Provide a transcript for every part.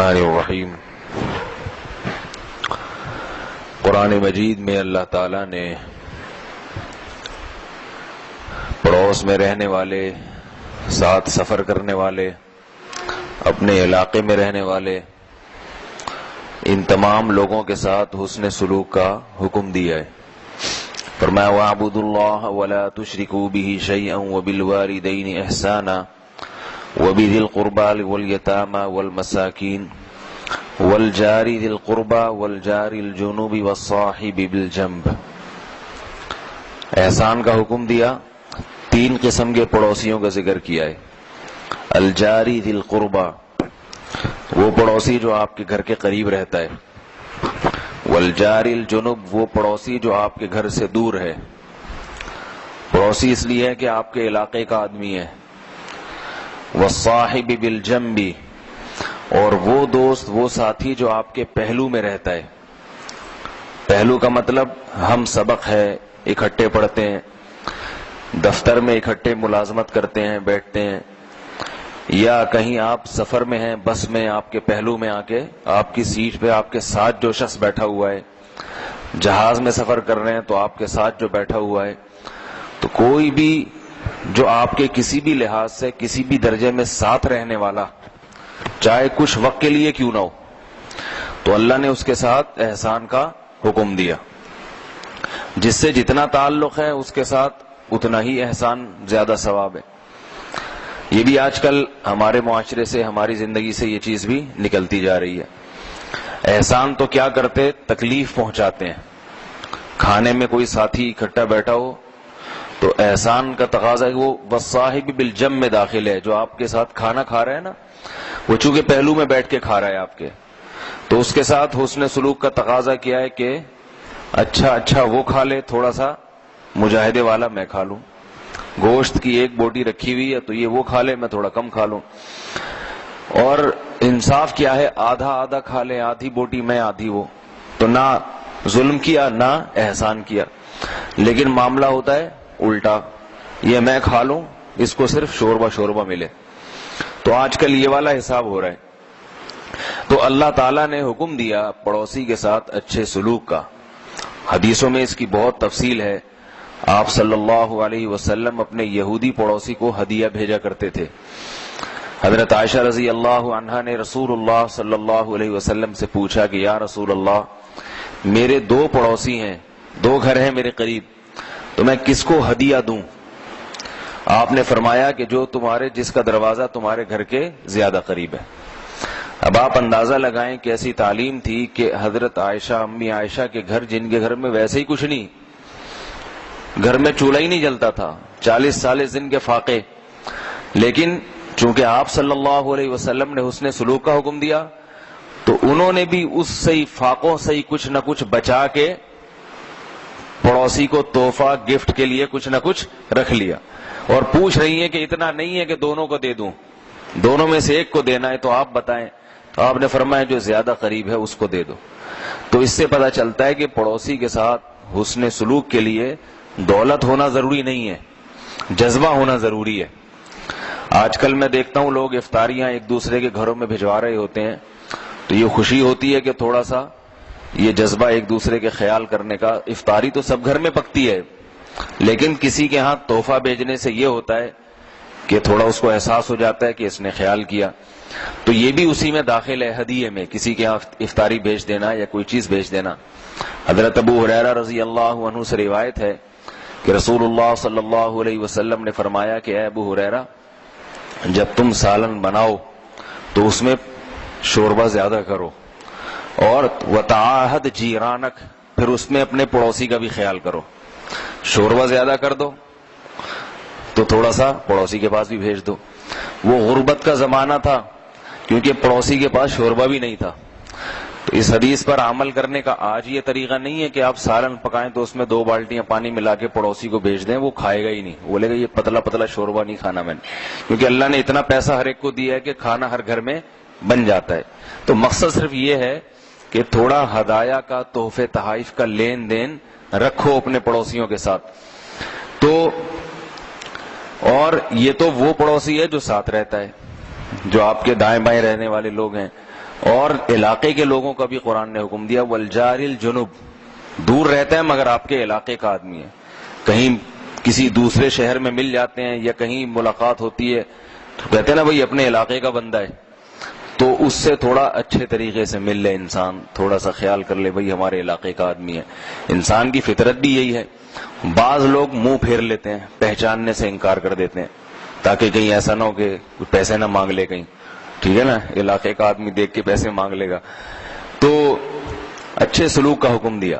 الرحمن الرحیم۔ قرآن مجید میں اللہ تعالیٰ نے پڑوس میں رہنے والے، ساتھ سفر کرنے والے، اپنے علاقے میں رہنے والے، ان تمام لوگوں کے ساتھ حسن سلوک کا حکم دیا ہے۔ فرمایا وَاعْبُدُوا اللَّهَ وَلَا تُشْرِكُوا بِهِ شَيْئًا وَبِالْوَالِدَيْنِ إِحْسَانًا وَبِذِي الْقُرْبَى وَالْيَتَامَى وَالْمَسَاكِينِ وَالْجَارِ ذِي الْقُرْبَى وَالْجَارِ الْجُنُبِ وَالصَّاحِبِ بِالْجَنبِ۔ احسان کا حکم دیا، تین قسم کے پڑوسیوں کا ذکر کیا ہے۔ الجاری ذی القربہ، وہ پڑوسی جو آپ کے گھر کے قریب رہتا ہے۔ والجاری الجنب، وہ پڑوسی جو آپ کے گھر سے دور ہے۔ پڑوسی اس لیے ہے کہ آپ کے علاقے کا آدمی ہے۔ والصاحب بالجنب، اور وہ دوست، وہ ساتھی جو آپ کے پہلو میں رہتا ہے۔ پہلو کا مطلب ہم سبق ہے، اکٹھے پڑھتے ہیں، دفتر میں اکٹھے ملازمت کرتے ہیں، بیٹھتے ہیں، یا کہیں آپ سفر میں ہیں، بس میں، آپ کے پہلو میں آ کے آپ کی سیٹ پہ آپ کے ساتھ جو شخص بیٹھا ہوا ہے، جہاز میں سفر کر رہے ہیں تو آپ کے ساتھ جو بیٹھا ہوا ہے، تو کوئی بھی جو آپ کے کسی بھی لحاظ سے کسی بھی درجے میں ساتھ رہنے والا، چاہے کچھ وقت کے لیے کیوں نہ ہو، تو اللہ نے اس کے ساتھ احسان کا حکم دیا۔ جس سے جتنا تعلق ہے اس کے ساتھ اتنا ہی احسان، زیادہ ثواب ہے۔ یہ بھی آج کل ہمارے معاشرے سے، ہماری زندگی سے یہ چیز بھی نکلتی جا رہی ہے۔ احسان تو کیا کرتے، تکلیف پہنچاتے ہیں۔ کھانے میں کوئی ساتھی اکٹھا بیٹھا ہو تو احسان کا تقاضا ہے وہ والصاحب بالجنب میں داخل ہے۔ جو آپ کے ساتھ کھانا کھا رہا ہے نا، وہ چونکہ پہلو میں بیٹھ کے کھا رہا ہے آپ کے، تو اس کے ساتھ حسن سلوک کا تقاضا کیا ہے کہ اچھا وہ کھا لے، تھوڑا سا مجاہدے والا میں کھا لوں۔ گوشت کی ایک بوٹی رکھی ہوئی ہے تو یہ وہ کھا لے، میں تھوڑا کم کھا لوں۔ اور انصاف کیا ہے، آدھا آدھا کھا لے، آدھی بوٹی میں آدھی وہ، تو نہ ظلم کیا نہ احسان کیا۔ لیکن معاملہ ہوتا ہے الٹا، یہ میں کھا لوں، اس کو صرف شوربہ ملے۔ تو آج کل یہ والا حساب ہو رہا ہے۔ تو اللہ تعالیٰ نے حکم دیا پڑوسی کے ساتھ اچھے سلوک کا۔ حدیثوں میں اس کی بہت تفصیل ہے۔ آپ صلی اللہ علیہ وسلم اپنے یہودی پڑوسی کو ہدیہ بھیجا کرتے تھے۔ حضرت عائشہ رضی اللہ عنہا نے رسول اللہ صلی اللہ علیہ وسلم سے پوچھا کہ یا رسول اللہ، میرے دو پڑوسی ہیں، دو گھر ہیں میرے قریب، تو میں کس کو ہدیہ دوں؟ آپ نے فرمایا کہ جو جس کا دروازہ تمہارے گھر کے زیادہ قریب ہے۔ اب آپ اندازہ لگائیں کہ ایسی تعلیم تھی کہ حضرت عائشہ، امی عائشہ کے گھر، جن کے گھر میں ویسے ہی کچھ نہیں، گھر میں چولہا ہی نہیں جلتا تھا، 40 دن کے فاقے، لیکن چونکہ آپ صلی اللہ علیہ وسلم نے حسن سلوک کا حکم دیا تو انہوں نے بھی اس سے فاقوں سے کچھ نہ کچھ بچا کے پڑوسی کو تحفہ، گفٹ کے لیے کچھ نہ کچھ رکھ لیا۔ اور پوچھ رہی ہیں کہ اتنا نہیں ہے کہ دونوں کو دے دوں، دونوں میں سے ایک کو دینا ہے تو آپ بتائیں۔ تو آپ نے فرمایا جو زیادہ قریب ہے اس کو دے دو۔ تو اس سے پتہ چلتا ہے کہ پڑوسی کے ساتھ حسن سلوک کے لیے دولت ہونا ضروری نہیں ہے، جذبہ ہونا ضروری ہے۔ آج کل میں دیکھتا ہوں لوگ افطاریاں ایک دوسرے کے گھروں میں بھجوا رہے ہوتے ہیں، تو یہ خوشی ہوتی ہے کہ تھوڑا سا یہ جذبہ ایک دوسرے کے خیال کرنے کا۔ افطاری تو سب گھر میں پکتی ہے، لیکن کسی کے ہاں تحفہ بھیجنے سے یہ ہوتا ہے کہ تھوڑا اس کو احساس ہو جاتا ہے کہ اس نے خیال کیا۔ تو یہ بھی اسی میں داخل ہے، ہدیے میں کسی کے ہاں افطاری بھیج دینا یا کوئی چیز بھیج دینا۔ حضرت ابو ہریرہ رضی اللہ عنہ سے روایت ہے کہ رسول اللہ صلی اللہ علیہ وسلم نے فرمایا کہ اے ابو ہریرہ، جب تم سالن بناؤ تو اس میں شوربہ زیادہ کرو، اور وتعاہد جیرانک، پھر اس میں اپنے پڑوسی کا بھی خیال کرو۔ شوربہ زیادہ کر دو تو تھوڑا سا پڑوسی کے پاس بھی بھیج دو۔ وہ غربت کا زمانہ تھا، کیونکہ پڑوسی کے پاس شوربہ بھی نہیں تھا۔ تو اس حدیث پر عمل کرنے کا آج یہ طریقہ نہیں ہے کہ آپ سالن پکائیں تو اس میں 2 بالٹیاں پانی ملا کے پڑوسی کو بھیج دیں، وہ کھائے گا ہی نہیں، بولے گا یہ پتلا شوربہ نہیں کھانا میں نے، کیونکہ اللہ نے اتنا پیسہ ہر ایک کو دیا ہے کہ کھانا ہر گھر میں بن جاتا ہے۔ تو مقصد صرف یہ ہے کہ تھوڑا ہدایہ کا، تحفے تحائف کا لین دین رکھو اپنے پڑوسیوں کے ساتھ۔ تو اور یہ تو وہ پڑوسی ہے جو ساتھ رہتا ہے، جو آپ کے دائیں بائیں رہنے والے لوگ ہیں، اور علاقے کے لوگوں کا بھی قرآن نے حکم دیا، والجار الجنوب، دور رہتا ہے مگر آپ کے علاقے کا آدمی ہے، کہیں کسی دوسرے شہر میں مل جاتے ہیں یا کہیں ملاقات ہوتی ہے تو کہتے ہیں نا بھائی اپنے علاقے کا بندہ ہے، تو اس سے تھوڑا اچھے طریقے سے مل لے انسان، تھوڑا سا خیال کر لے بھائی ہمارے علاقے کا آدمی ہے۔ انسان کی فطرت بھی یہی ہے، بعض لوگ منہ پھیر لیتے ہیں، پہچاننے سے انکار کر دیتے ہیں تاکہ کہیں ایسا نہ ہو کہ پیسے نہ مانگ لے کہیں، ٹھیک ہے نا، علاقے کا آدمی دیکھ کے پیسے مانگ لے گا، تو اچھے سلوک کا حکم دیا۔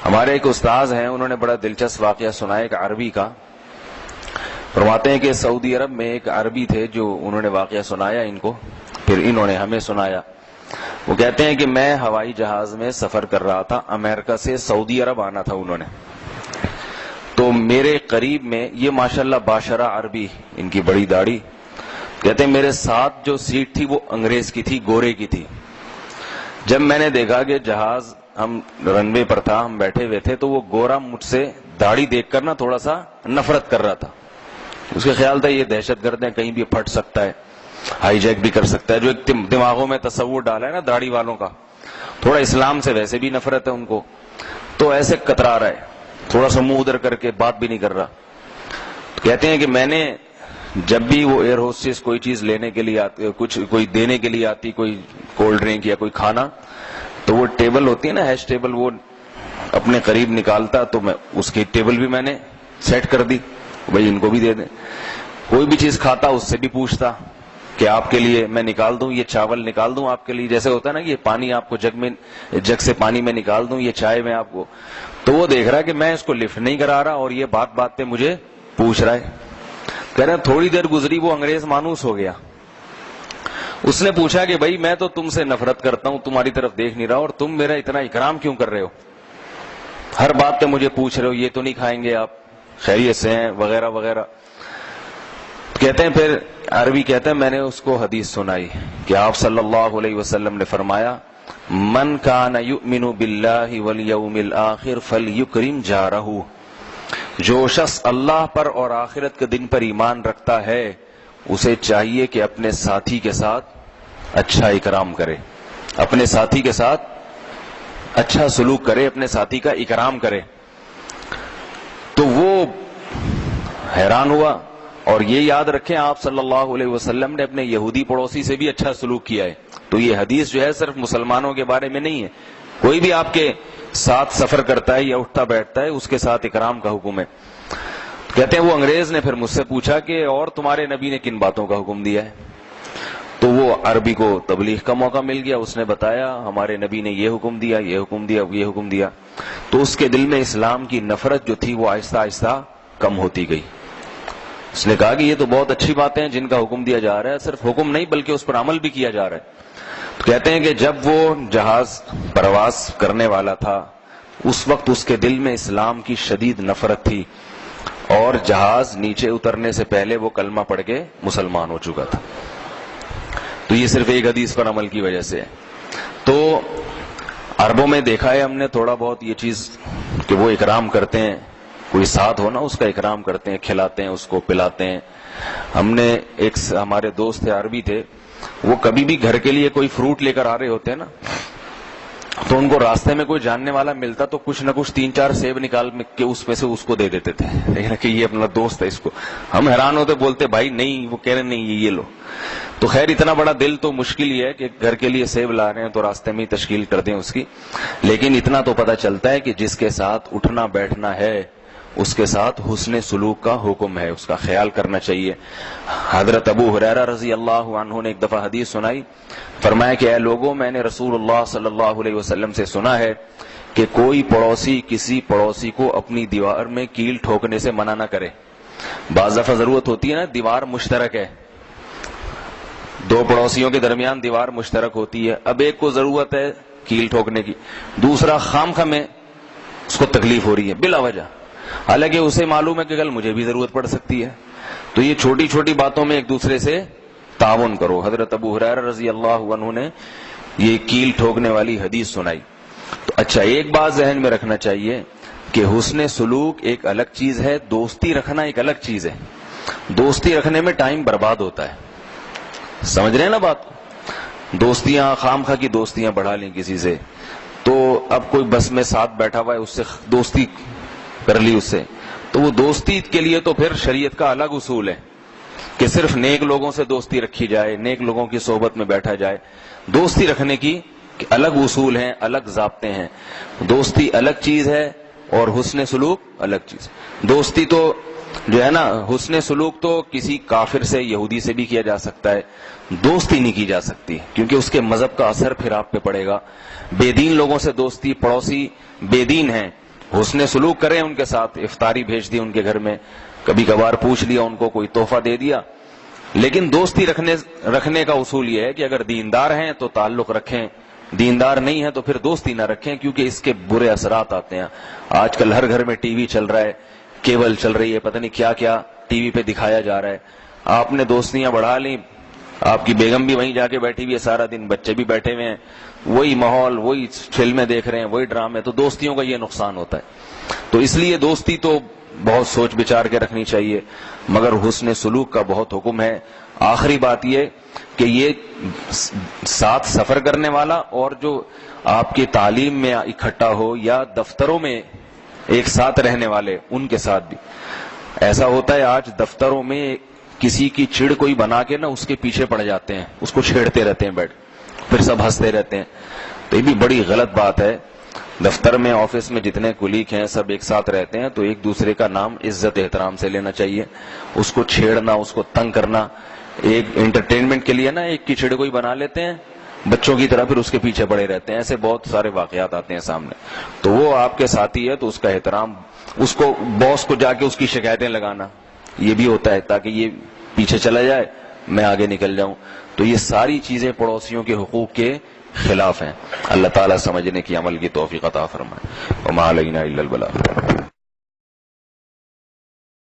ہمارے ایک استاذ ہیں، انہوں نے بڑا دلچسپ واقعہ سنایا ایک عربی کا، فرماتے ہیں کہ سعودی عرب میں ایک عربی تھے جو انہوں نے واقعہ سنایا ان کو، پھر انہوں نے ہمیں سنایا۔ وہ کہتے ہیں کہ میں ہوائی جہاز میں سفر کر رہا تھا، امریکہ سے سعودی عرب آنا تھا انہوں نے، تو میرے قریب میں یہ ماشاءاللہ باشرہ عربی، ان کی بڑی داڑھی، کہتے ہیں میرے ساتھ جو سیٹ تھی وہ انگریز کی تھی، گورے کی تھی۔ جب میں نے دیکھا کہ جہاز ہم رن وے پر تھا، ہم بیٹھے ہوئے تھے، تو وہ گورا مجھ سے داڑھی دیکھ کر نا تھوڑا سا نفرت کر رہا تھا، اس کا خیال تھا یہ دہشت گرد ہے، کہیں بھی پھٹ سکتا ہے، ہائی جیک بھی کر سکتا ہے، جو ایک دماغوں میں تصور ڈالا ہے نا داڑھی والوں کا، تھوڑا اسلام سے ویسے بھی نفرت ہے ان کو، تو ایسے کترا رہا ہے، تھوڑا سا منہ ادھر کر کے بات بھی نہیں کر رہا۔ تو کہتے ہیں کہ میں نے جب بھی وہ ایئر ہوسٹس کوئی چیز لینے کے لیے آتی، کچھ کوئی دینے کے لیے آتی، کوئی کولڈ ڈرنک یا کوئی کھانا، تو وہ ٹیبل ہوتی ہے نا ہیش ٹیبل، وہ اپنے قریب نکالتا، تو میں اس کی ٹیبل بھی میں نے سیٹ کر دی، بھائی ان کو بھی دے دیں۔ کوئی بھی چیز کھاتا اس سے بھی پوچھتا کہ آپ کے لیے میں نکال دوں، یہ چاول نکال دوں آپ کے لیے، جیسے ہوتا ہے نا کہ یہ پانی آپ کو جگ سے پانی میں نکال دوں، یہ چائے میں آپ کو، تو وہ دیکھ رہا ہے کہ میں اس کو لفٹ نہیں کرا رہا اور یہ بات بات پہ مجھے پوچھ رہا ہے۔ کہہ رہے ہیں تھوڑی دیر گزری، وہ انگریز مانوس ہو گیا، اس نے پوچھا کہ بھائی میں تو تم سے نفرت کرتا ہوں، تمہاری طرف دیکھ نہیں رہا، اور تم میرا اتنا اکرام کیوں کر رہے ہو، ہر بات پہ مجھے پوچھ رہے ہو، یہ تو نہیں کھائیں گے آپ، خیریت سے ہیں وغیرہ وغیرہ۔ کہتے ہیں پھر عربی کہتے ہیں میں نے اس کو حدیث سنائی کہ آپ صلی اللہ علیہ وسلم نے فرمایا من کان یؤمن باللہ والیوم الآخر فلیکرم جارہ، جو شخص اللہ پر اور آخرت کے دن پر ایمان رکھتا ہے اسے چاہیے کہ اپنے ساتھی کے ساتھ اچھا اکرام کرے، اپنے ساتھی کے ساتھ اچھا سلوک کرے، اپنے ساتھی کا اکرام کرے۔ تو وہ حیران ہوا، اور یہ یاد رکھیں آپ صلی اللہ علیہ وسلم نے اپنے یہودی پڑوسی سے بھی اچھا سلوک کیا ہے، تو یہ حدیث جو ہے صرف مسلمانوں کے بارے میں نہیں ہے، کوئی بھی آپ کے ساتھ سفر کرتا ہے یا اٹھتا بیٹھتا ہے اس کے ساتھ اکرام کا حکم ہے۔ کہتے ہیں وہ انگریز نے پھر مجھ سے پوچھا کہ اور تمہارے نبی نے کن باتوں کا حکم دیا ہے، تو وہ عربی کو تبلیغ کا موقع مل گیا، اس نے بتایا ہمارے نبی نے یہ حکم دیا، یہ حکم دیا، یہ حکم دیا، تو اس کے دل میں اسلام کی نفرت جو تھی وہ آہستہ آہستہ کم ہوتی گئی۔ اس نے کہا کہ یہ تو بہت اچھی باتیں ہیں جن کا حکم دیا جا رہا ہے، صرف حکم نہیں بلکہ اس پر عمل بھی کیا جا رہا ہے۔ تو کہتے ہیں کہ جب وہ جہاز پرواز کرنے والا تھا اس وقت اس کے دل میں اسلام کی شدید نفرت تھی، اور جہاز نیچے اترنے سے پہلے وہ کلمہ پڑھ کے مسلمان ہو چکا تھا۔ تو یہ صرف ایک حدیث پر عمل کی وجہ سے ہے۔ تو عربوں میں دیکھا ہے ہم نے تھوڑا بہت یہ چیز کہ وہ اکرام کرتے ہیں، کوئی ساتھ ہونا اس کا اکرام کرتے ہیں، کھلاتے ہیں، اس کو پلاتے ہیں۔ ہم نے ایک ہمارے دوست تھے عربی تھے، وہ کبھی بھی گھر کے لیے کوئی فروٹ لے کر آ رہے ہوتے ہیں نا، تو ان کو راستے میں کوئی جاننے والا ملتا تو کچھ نہ کچھ 3-4 سیب نکال کے اس میں سے اس کو دے دیتے تھے، لیکن کہ یہ اپنا دوست ہے، اس کو ہم حیران ہوتے، بولتے بھائی نہیں، وہ کہہ رہے نہیں یہ لو۔ تو خیر اتنا بڑا دل تو مشکل ہی ہے کہ گھر کے لیے سیب لا رہے ہیں تو راستے میں ہی تشکیل کر دیں اس کی، لیکن اتنا تو پتہ چلتا ہے کہ جس کے ساتھ اٹھنا بیٹھنا ہے اس کے ساتھ حسن سلوک کا حکم ہے، اس کا خیال کرنا چاہیے۔ حضرت ابو ہریرہ رضی اللہ عنہ نے ایک دفعہ حدیث سنائی، فرمایا کہ اے لوگوں، میں نے رسول اللہ صلی اللہ علیہ وسلم سے سنا ہے کہ کوئی پڑوسی کسی پڑوسی کو اپنی دیوار میں کیل ٹھوکنے سے منع نہ کرے۔ بعض دفعہ ضرورت ہوتی ہے نا، دیوار مشترک ہے، دو پڑوسیوں کے درمیان دیوار مشترک ہوتی ہے، اب ایک کو ضرورت ہے کیل ٹھوکنے کی، دوسرا خامخواہ میں اس کو تکلیف ہو رہی ہے بلا وجہ، حالانکہ اسے معلوم ہے کہ کل مجھے بھی ضرورت پڑ سکتی ہے۔ تو یہ چھوٹی چھوٹی باتوں میں ایک دوسرے سے تعاون کرو۔ حضرت ابو ہریرہ رضی اللہ عنہ نے یہ کیل ٹھوکنے والی حدیث سنائی۔ تو اچھا ایک بات ذہن میں رکھنا چاہیے کہ حسن سلوک ایک الگ چیز ہے، دوستی رکھنا ایک الگ چیز ہے۔ دوستی رکھنے میں ٹائم برباد ہوتا ہے، سمجھ رہے ہیں نا بات کو؟ دوستیاں خام خواہ کی دوستیاں بڑھا لیں کسی سے، تو اب کوئی بس میں ساتھ بیٹھا ہوا ہے اس سے دوستی کر لی اس سے، تو وہ دوستی کے لیے تو پھر شریعت کا الگ اصول ہے کہ صرف نیک لوگوں سے دوستی رکھی جائے، نیک لوگوں کی صحبت میں بیٹھا جائے. دوستی رکھنے کی الگ اصول ہیں، الگ ضابطے ہیں. دوستی الگ چیز ہے اور حسن سلوک الگ چیز. دوستی تو جو ہے نا، حسن سلوک تو کسی کافر سے، یہودی سے بھی کیا جا سکتا ہے، دوستی نہیں کی جا سکتی کیونکہ اس کے مذہب کا اثر پھر آپ پہ پڑے گا. بے دین لوگوں سے دوستی، پڑوسی بے دین ہیں، حسن سلوک کریں ان کے ساتھ، افطاری بھیج دی ان کے گھر میں، کبھی کبھار پوچھ لیا ان کو، کوئی تحفہ دے دیا. لیکن دوستی رکھنے کا اصول یہ ہے کہ اگر دیندار ہیں تو تعلق رکھیں، دیندار نہیں ہے تو پھر دوستی نہ رکھیں، کیونکہ اس کے برے اثرات آتے ہیں. آج کل ہر گھر میں ٹی وی چل رہا ہے، کیبل چل رہی ہے، پتہ نہیں کیا کیا ٹی وی پہ دکھایا جا رہا ہے. آپ نے دوستیاں بڑھا لیں، آپ کی بیگم بھی وہیں جا کے بیٹھی ہوئی ہے سارا دن، بچے بھی بیٹھے ہوئے ہیں، وہی ماحول، وہی فلمیں دیکھ رہے ہیں، وہی ڈرامے. تو دوستیوں کا یہ نقصان ہوتا ہے. تو اس لیے دوستی تو بہت سوچ بچار کے رکھنی چاہیے، مگر حسن سلوک کا بہت حکم ہے. آخری بات یہ کہ یہ ساتھ سفر کرنے والا اور جو آپ کی تعلیم میں اکٹھا ہو یا دفتروں میں ایک ساتھ رہنے والے، ان کے ساتھ بھی ایسا ہوتا ہے. آج دفتروں میں کسی کی چڑ کوئی بنا کے نا اس کے پیچھے پڑ جاتے ہیں، اس کو چھیڑتے رہتے ہیں بیٹھ، پھر سب ہنستے رہتے ہیں. تو یہ بھی بڑی غلط بات ہے. دفتر میں، آفس میں جتنے کولیگ ہیں سب ایک ساتھ رہتے ہیں تو ایک دوسرے کا نام عزت احترام سے لینا چاہیے. اس کو چھیڑنا، اس کو تنگ کرنا، ایک انٹرٹینمنٹ کے لیے نا ایک کی چھڑ کوئی بنا لیتے ہیں بچوں کی طرح، پھر اس کے پیچھے پڑے رہتے ہیں. ایسے بہت سارے واقعات آتے ہیں سامنے. تو وہ آپ کے ساتھی ہے تو اس کا احترام، اس کو باس کو جا کے اس کی شکایتیں لگانا، یہ بھی ہوتا ہے تاکہ یہ پیچھے چلا جائے، میں آگے نکل جاؤں. تو یہ ساری چیزیں پڑوسیوں کے حقوق کے خلاف ہیں. اللہ تعالیٰ سمجھنے کی، عمل کی توفیق عطا فرمائے. وما علینا الا البلاغ.